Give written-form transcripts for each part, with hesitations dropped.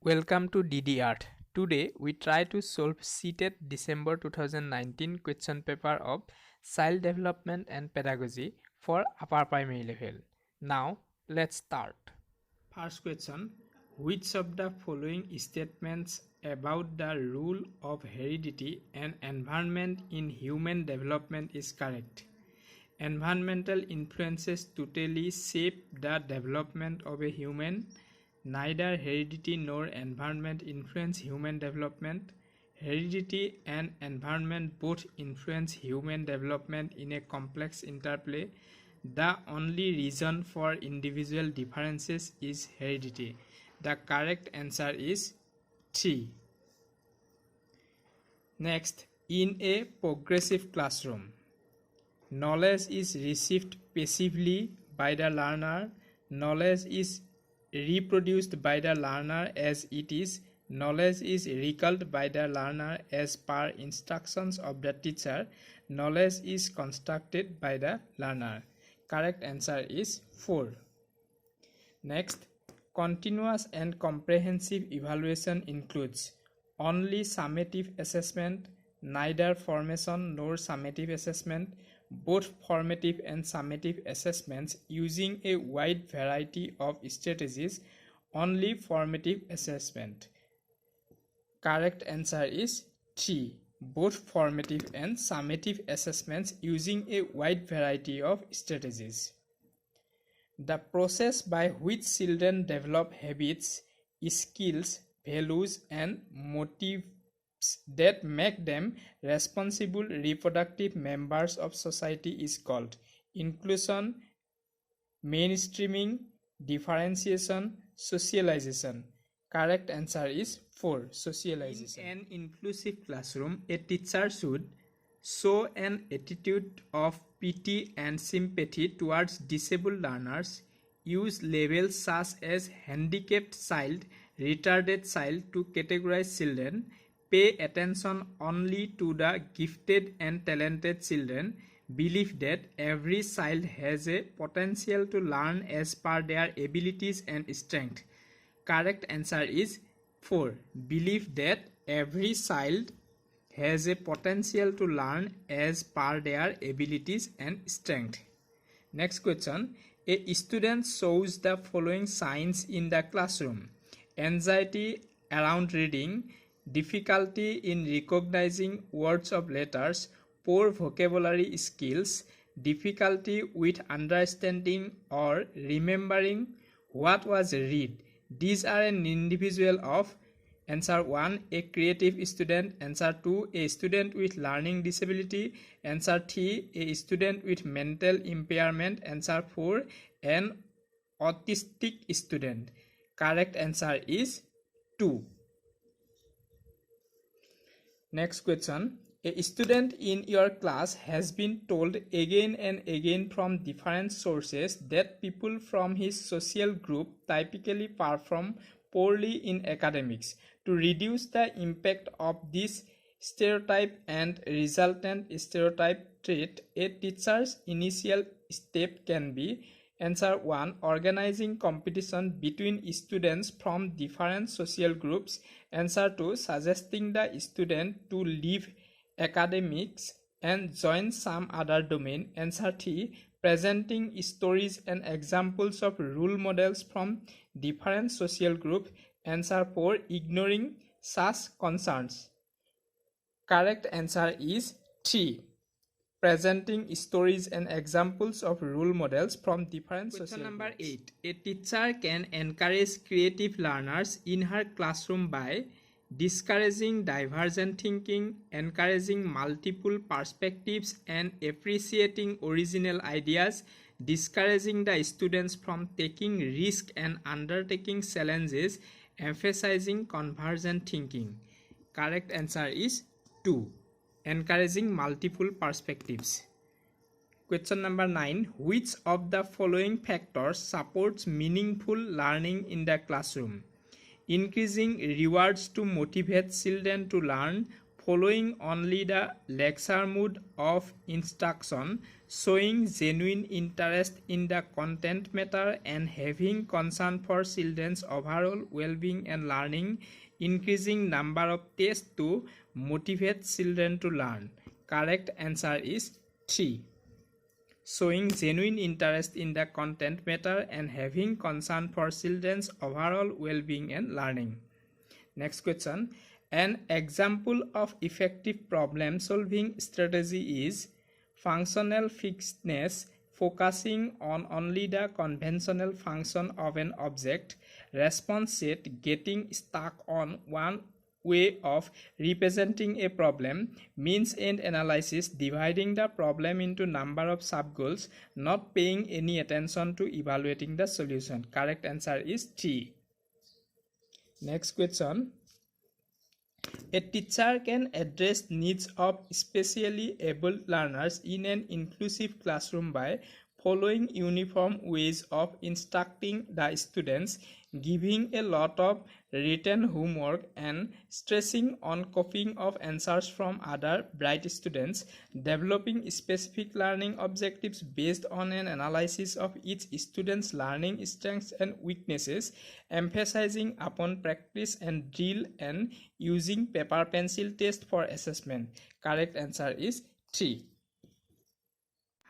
Welcome to DD Art. Today we try to solve CTET December 2019 question paper of Child Development and Pedagogy for upper primary level. Now let's start. First question: which of the following statements about the role of heredity and environment in human development is correct? Environmental influences totally shape the development of a human. Neither heredity nor environment influence human development. Heredity and environment both influence human development in a complex interplay. The only reason for individual differences is heredity. The correct answer is 3. Next, in a progressive classroom, knowledge is received passively by the learner. Knowledge is reproduced by the learner as it is. Knowledge is recalled by the learner as per instructions of the teacher. Knowledge is constructed by the learner. Correct answer is 4. Next, continuous and comprehensive evaluation includes only summative assessment, neither formation nor summative assessment, both formative and summative assessments using a wide variety of strategies, only formative assessment. Correct answer is 3. Both formative and summative assessments using a wide variety of strategies. The process by which children develop habits, skills, values, and motives that make them responsible reproductive members of society is called inclusion, mainstreaming, differentiation, socialization. Correct answer is 4. Socialization. In an inclusive classroom, a teacher should show an attitude of pity and sympathy towards disabled learners, use labels such as handicapped child, retarded child to categorize children, pay attention only to the gifted and talented children, believe that every child has a potential to learn as per their abilities and strength. Correct answer is 4. Believe that every child has a potential to learn as per their abilities and strength. Next question. A student shows the following signs in the classroom: anxiety around reading, difficulty in recognizing words of letters, poor vocabulary skills, difficulty with understanding or remembering what was read. These are an individual of answer 1, a creative student. Answer 2, a student with learning disability. Answer 3, a student with mental impairment. Answer 4, an autistic student. Correct answer is 2. Next question. A student in your class has been told again and again from different sources that people from his social group typically perform poorly in academics. To reduce the impact of this stereotype and resultant stereotype trait, a teacher's initial step can be: answer 1, organizing competition between students from different social groups. Answer 2, suggesting the student to leave academics and join some other domain. Answer 3, presenting stories and examples of role models from different social groups. Answer 4, ignoring such concerns. Correct answer is 3. Presenting stories and examples of role models from different social groups. Question number 8. A teacher can encourage creative learners in her classroom by discouraging divergent thinking, encouraging multiple perspectives, and appreciating original ideas, discouraging the students from taking risks and undertaking challenges, emphasizing convergent thinking. Correct answer is 2. Encouraging multiple perspectives. Question number 9. Which of the following factors supports meaningful learning in the classroom? Increasing rewards to motivate children to learn, following only the lecture mode of instruction, showing genuine interest in the content matter and having concern for children's overall well-being and learning, increasing number of tests to motivate children to learn. Correct answer is 3. Showing genuine interest in the content matter and having concern for children's overall well-being and learning. Next question. An example of effective problem solving strategy is functional fixedness, focusing on only the conventional function of an object, response set, getting stuck on one way of representing a problem, means end analysis, dividing the problem into number of sub-goals, not paying any attention to evaluating the solution. Correct answer is 3. Next question. A teacher can address needs of specially able learners in an inclusive classroom by following uniform ways of instructing the students, giving a lot of written homework and stressing on copying of answers from other bright students, developing specific learning objectives based on an analysis of each student's learning strengths and weaknesses, emphasizing upon practice and drill, and using paper pencil test for assessment. Correct answer is 3.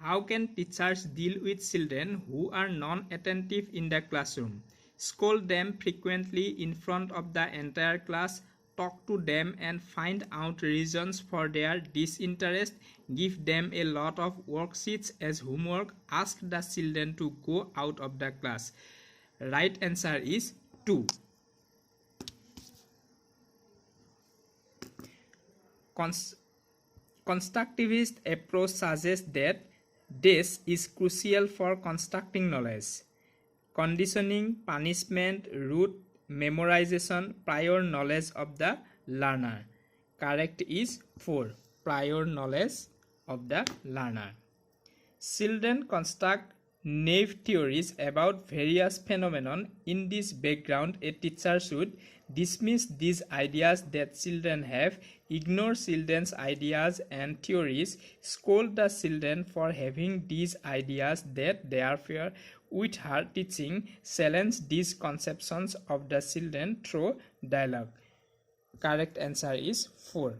How can teachers deal with children who are non-attentive in the classroom? Scold them frequently in front of the entire class, talk to them and find out reasons for their disinterest, give them a lot of worksheets as homework, ask the children to go out of the class. Right answer is 2. Constructivist approach suggests that this is crucial for constructing knowledge. Conditioning, punishment, rote memorization, prior knowledge of the learner. Correct is 4. Prior knowledge of the learner. Children construct naive theories about various phenomena. In this background, a teacher should dismiss these ideas that children have, ignore children's ideas and theories, scold the children for having these ideas, that therefore with her teaching challenge these conceptions of the children through dialogue. Correct answer is 4.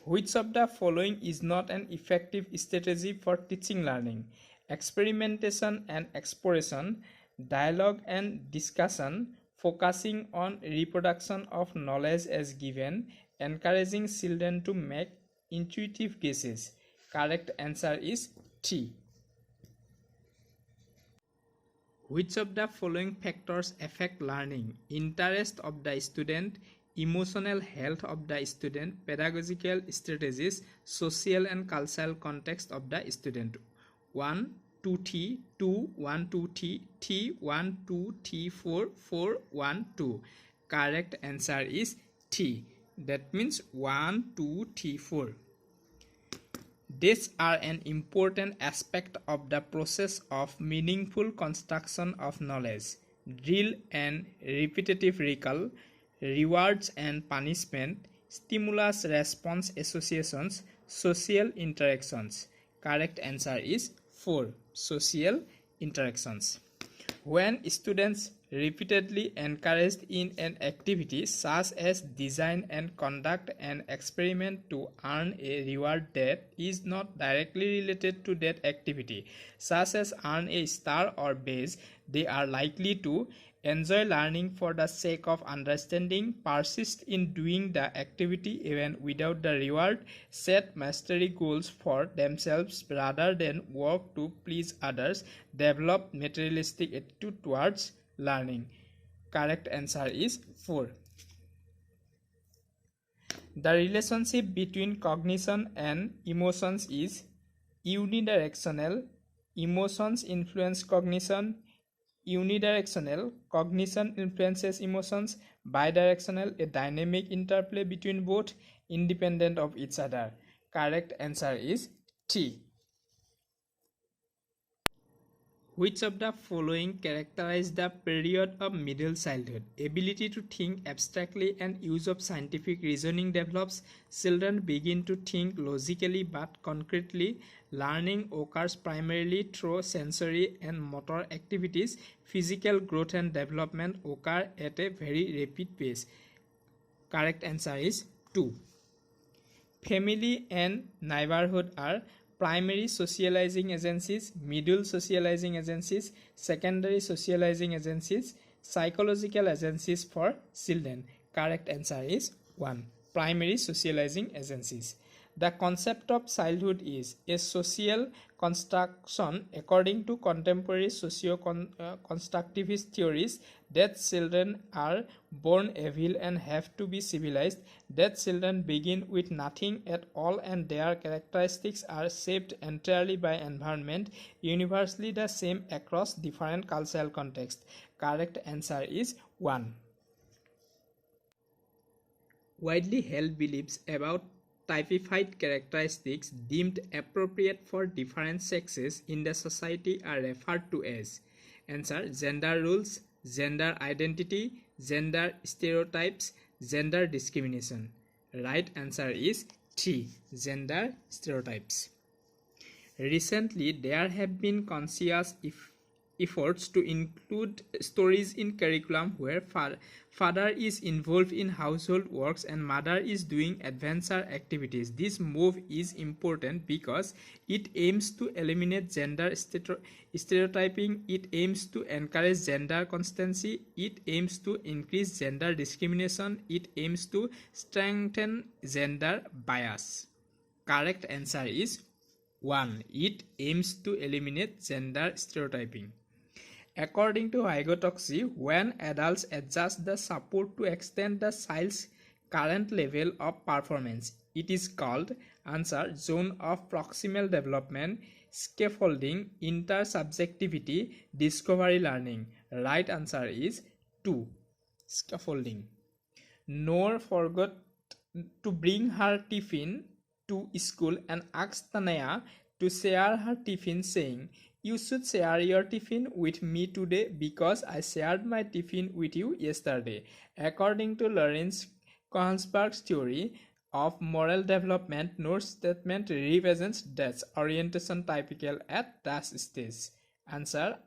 Which of the following is not an effective strategy for teaching learning? Experimentation and exploration, dialogue and discussion, focusing on reproduction of knowledge as given, encouraging children to make intuitive guesses. Correct answer is 3. Which of the following factors affect learning? Interest of the student, emotional health of the student, pedagogical strategies, social and cultural context of the student. 1, 2, 3, 2, 1, 2, 3, 3, 1, 2, 3, 4, 4, 1, 2. Correct answer is 3. That means 1, 2, 3, 4. These are an important aspect of the process of meaningful construction of knowledge. Drill and repetitive recall, rewards and punishment, stimulus response associations, social interactions. Correct answer is 4. Social interactions. When students repeatedly engaged in an activity such as design and conduct an experiment to earn a reward that is not directly related to that activity, such as earn a star or badge, they are likely to enjoy learning for the sake of understanding, persist in doing the activity even without the reward, set mastery goals for themselves rather than work to please others, develop materialistic attitude towards learning. Correct answer is 4. The relationship between cognition and emotions is unidirectional. Emotions influence cognition. Unidirectional, cognition influences emotions. Bidirectional, a dynamic interplay between both, independent of each other. Correct answer is 3. Which of the following characterize the period of middle childhood? Ability to think abstractly and use of scientific reasoning develops. Children begin to think logically but concretely. Learning occurs primarily through sensory and motor activities. Physical growth and development occur at a very rapid pace. Correct answer is 2. Family and neighborhood are primary socializing agencies, middle socializing agencies, secondary socializing agencies, psychological agencies for children. Correct answer is 1. Primary socializing agencies. The concept of childhood is a social construction according to contemporary socio-constructivist theories that children are born evil and have to be civilized, that children begin with nothing at all and their characteristics are shaped entirely by environment, universally the same across different cultural contexts. Correct answer is 1. Widely held beliefs about typified characteristics deemed appropriate for different sexes in the society are referred to as answer gender rules, gender identity, gender stereotypes, gender discrimination. Right answer is 3. Gender stereotypes. Recently, there have been conscious efforts to include stories in curriculum where father is involved in household works and mother is doing adventure activities. This move is important because it aims to eliminate gender stereotyping, it aims to encourage gender constancy, it aims to increase gender discrimination, it aims to strengthen gender bias. Correct answer is 1. It aims to eliminate gender stereotyping. According to hygotoxy, when adults adjust the support to extend the child's current level of performance, it is called answer zone of proximal development, scaffolding, intersubjectivity, discovery learning. Right answer is 2. Scaffolding. Noor forgot to bring her tiffin to school and asked Tanaya to share her tiffin, saying, "You should share your tiffin with me today because I shared my tiffin with you yesterday." According to Lawrence Kohlberg's theory of moral development, Noor's statement represents Dutch orientation typical at Dutch stage. Answer: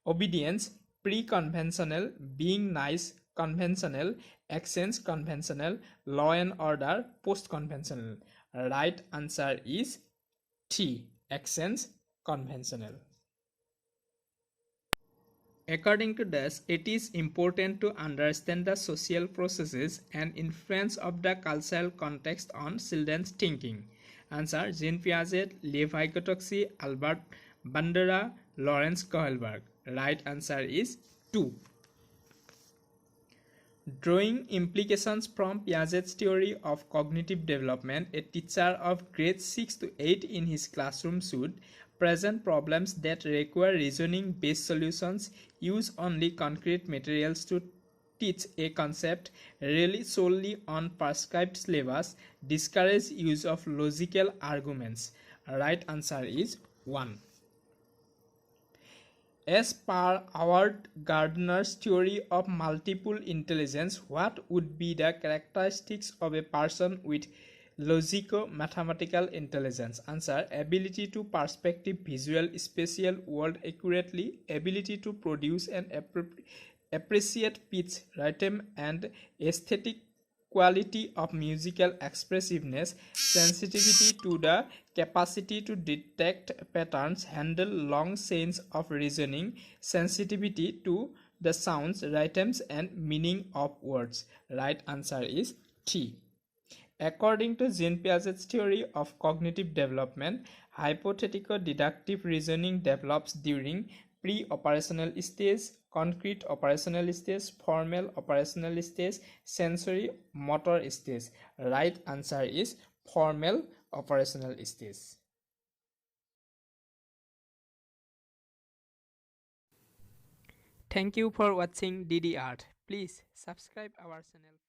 obedience, pre-conventional, being nice, conventional, exchange, conventional, law and order, post-conventional. Right answer is 3. Exchange, conventional. According to this, it is important to understand the social processes and influence of the cultural context on children's thinking. Answer: Jean Piaget, Lev Vygotsky, Albert Bandura, Lawrence Kohlberg. Right answer is 2. Drawing implications from Piaget's theory of cognitive development, a teacher of grades 6 to 8 in his classroom should present problems that require reasoning-based solutions, use only concrete materials to teach a concept, rely solely on prescribed syllabus, discourage use of logical arguments. Right answer is 1. As per Howard Gardner's theory of multiple intelligence, what would be the characteristics of a person with logico-mathematical intelligence? Answer: ability to perspective visual spatial world accurately, ability to produce and appreciate pitch, rhythm and aesthetic quality of musical expressiveness, sensitivity to the capacity to detect patterns, handle long chains of reasoning, sensitivity to the sounds, rhythms and meaning of words. Right answer is 3. According to Jean Piaget's theory of cognitive development, hypothetical-deductive reasoning develops during pre-operational stage, concrete operational stage, formal operational stage, sensory motor stage. Right answer is formal operational stage. Thank you for watching DD Art. Please subscribe our channel.